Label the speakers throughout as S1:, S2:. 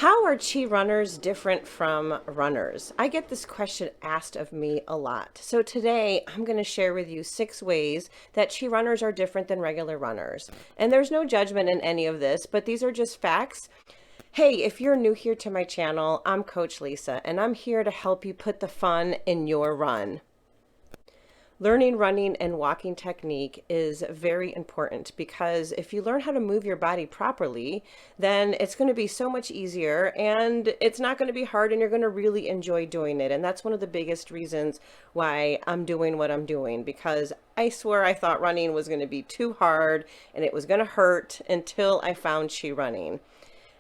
S1: How are ChiRunners different from runners? I get this question asked of me a lot. So today I'm going to share with you 6 ways that ChiRunners are different than regular runners. And there's no judgment in any of this, but these are just facts. Hey, if you're new here to my channel, I'm Coach Lisa, and I'm here to help you put the fun in your run. Learning running and walking technique is very important because if you learn how to move your body properly, then it's going to be so much easier and it's not going to be hard and you're going to really enjoy doing it. And that's one of the biggest reasons why I'm doing what I'm doing, because I swear I thought running was going to be too hard and it was going to hurt until I found ChiRunning.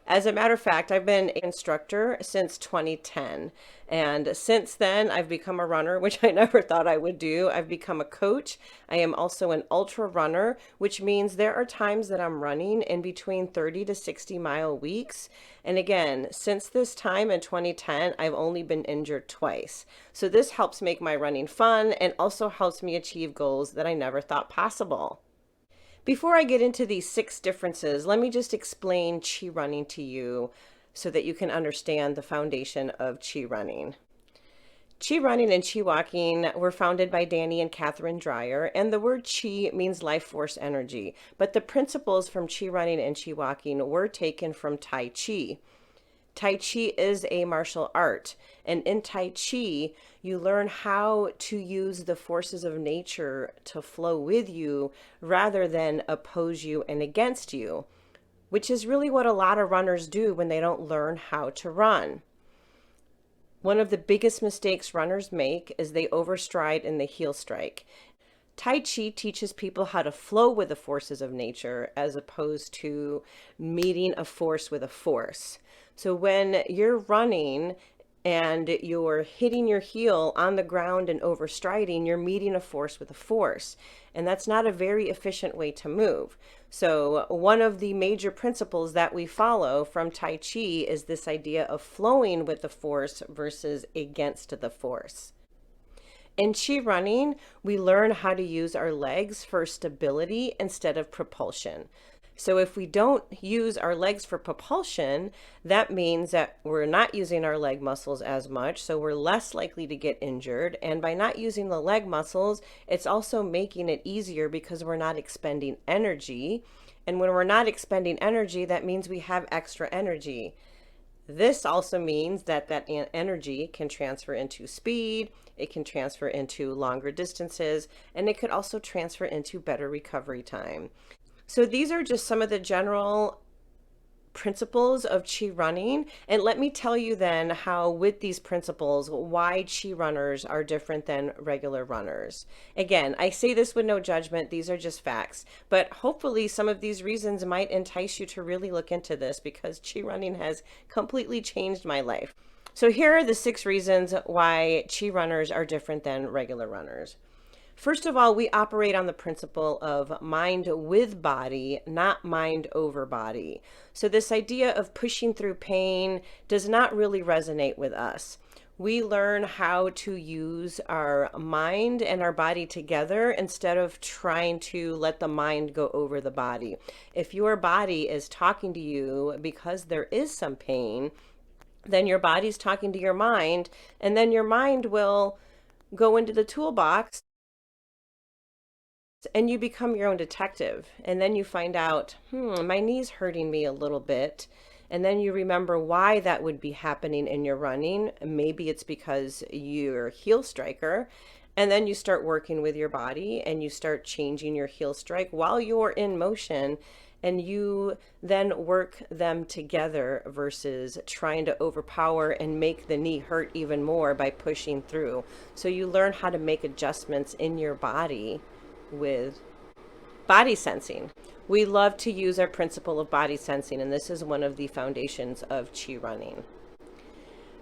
S1: As a matter of fact, I've been an instructor since 2010. And since then, I've become a runner, which I never thought I would do. I've become a coach. I am also an ultra runner, which means there are times that I'm running in between 30 to 60 mile weeks. And again, since this time in 2010, I've only been injured twice. So this helps make my running fun and also helps me achieve goals that I never thought possible. Before I get into these 6 differences, let me just explain ChiRunning to you so that you can understand the foundation of ChiRunning. ChiRunning and ChiWalking were founded by Danny and Catherine Dreyer, and the word Chi means life force energy, but the principles from ChiRunning and ChiWalking were taken from Tai Chi. Tai Chi is a martial art, and in Tai Chi, you learn how to use the forces of nature to flow with you rather than oppose you and against you, which is really what a lot of runners do when they don't learn how to run. One of the biggest mistakes runners make is they overstride and they heel strike. Tai Chi teaches people how to flow with the forces of nature as opposed to meeting a force with a force. So when you're running and you're hitting your heel on the ground and overstriding, you're meeting a force with a force. And that's not a very efficient way to move. So one of the major principles that we follow from Tai Chi is this idea of flowing with the force versus against the force. In ChiRunning, we learn how to use our legs for stability instead of propulsion. So if we don't use our legs for propulsion, that means that we're not using our leg muscles as much, so we're less likely to get injured. And by not using the leg muscles, it's also making it easier because we're not expending energy. And when we're not expending energy, that means we have extra energy. This also means that energy can transfer into speed, it can transfer into longer distances, and it could also transfer into better recovery time. So these are just some of the general principles of ChiRunning. And let me tell you then how with these principles, why ChiRunners are different than regular runners. Again, I say this with no judgment. These are just facts, but hopefully some of these reasons might entice you to really look into this because ChiRunning has completely changed my life. So here are the 6 reasons why ChiRunners are different than regular runners. First of all, we operate on the principle of mind with body, not mind over body. So this idea of pushing through pain does not really resonate with us. We learn how to use our mind and our body together instead of trying to let the mind go over the body. If your body is talking to you because there is some pain, then your body's talking to your mind, and then your mind will go into the toolbox and you become your own detective. And then you find out, my knee's hurting me a little bit. And then you remember why that would be happening in your running. Maybe it's because you're a heel striker. And then you start working with your body and you start changing your heel strike while you're in motion. And you then work them together versus trying to overpower and make the knee hurt even more by pushing through. So you learn how to make adjustments in your body with body sensing. We love to use our principle of body sensing, and this is one of the foundations of ChiRunning.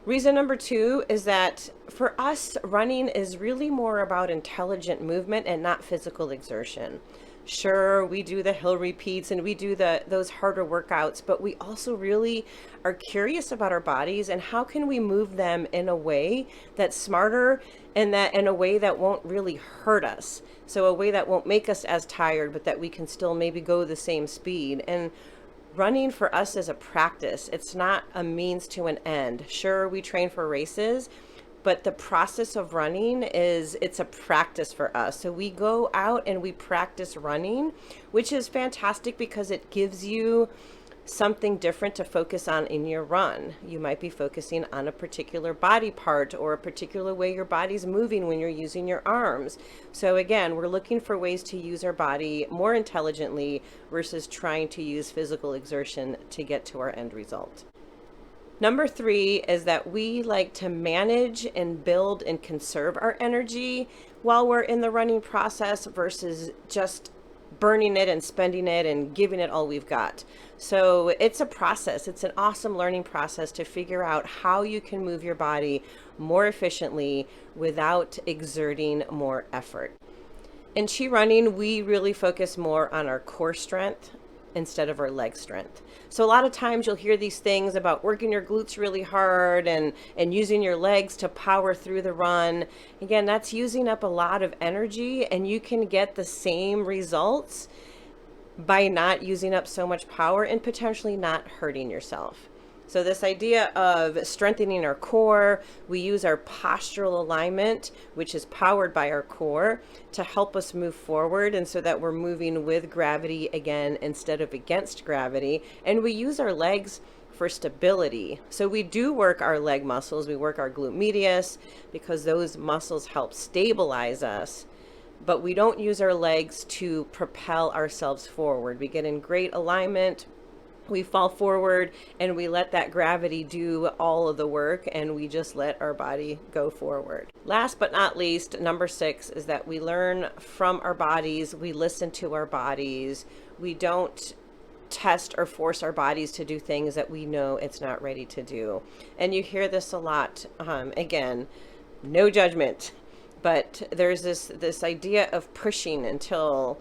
S1: Reason number 2 is that for us, running is really more about intelligent movement and not physical exertion. Sure, we do the hill repeats and we do those harder workouts, but we also really are curious about our bodies and how can we move them in a way that's smarter and that in a way that won't really hurt us. So a way that won't make us as tired, but that we can still maybe go the same speed. And running for us is a practice. It's not a means to an end. Sure, we train for races, but the process of running it's a practice for us. So we go out and we practice running, which is fantastic because it gives you something different to focus on in your run. You might be focusing on a particular body part or a particular way your body's moving when you're using your arms. So again, we're looking for ways to use our body more intelligently versus trying to use physical exertion to get to our end result. Number 3 is that we like to manage and build and conserve our energy while we're in the running process versus just burning it and spending it and giving it all we've got. So it's a process. It's an awesome learning process to figure out how you can move your body more efficiently without exerting more effort. In ChiRunning, we really focus more on our core strength instead of our leg strength. So a lot of times you'll hear these things about working your glutes really hard and using your legs to power through the run. Again, that's using up a lot of energy, and you can get the same results by not using up so much power and potentially not hurting yourself. So this idea of strengthening our core, we use our postural alignment, which is powered by our core, to help us move forward, and so that we're moving with gravity again instead of against gravity. And we use our legs for stability. So we do work our leg muscles, we work our glute medius, because those muscles help stabilize us. But we don't use our legs to propel ourselves forward. We get in great alignment, we fall forward, and we let that gravity do all of the work, and we just let our body go forward. Last but not least, number 6 is that we learn from our bodies, we listen to our bodies, we don't test or force our bodies to do things that we know it's not ready to do. And you hear this a lot. Again, no judgment, but there's this idea of pushing until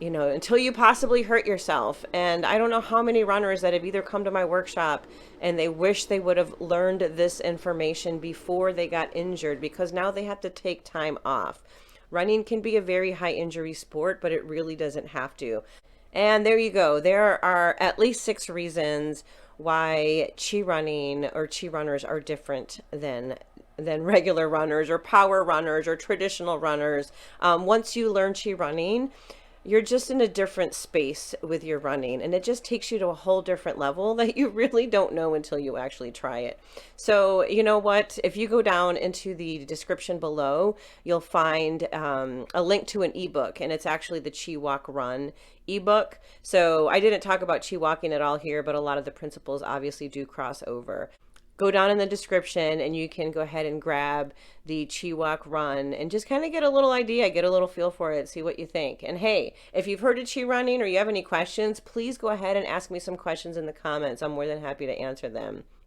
S1: you possibly hurt yourself. And I don't know how many runners that have either come to my workshop and they wish they would have learned this information before they got injured, because now they have to take time off. Running can be a very high injury sport, but it really doesn't have to. And there you go. There are at least 6 reasons why ChiRunning or ChiRunners are different than regular runners or power runners or traditional runners. Once you learn ChiRunning, you're just in a different space with your running, and it just takes you to a whole different level that you really don't know until you actually try it. So you know what, if you go down into the description below, you'll find a link to an ebook, and it's actually the Chi Walk Run ebook. So I didn't talk about Chi walking at all here, but a lot of the principles obviously do cross over. Go down in the description and you can go ahead and grab the Chi Walk Run and just kind of get a little idea, get a little feel for it, see what you think. And hey, if you've heard of ChiRunning or you have any questions, please go ahead and ask me some questions in the comments. I'm more than happy to answer them.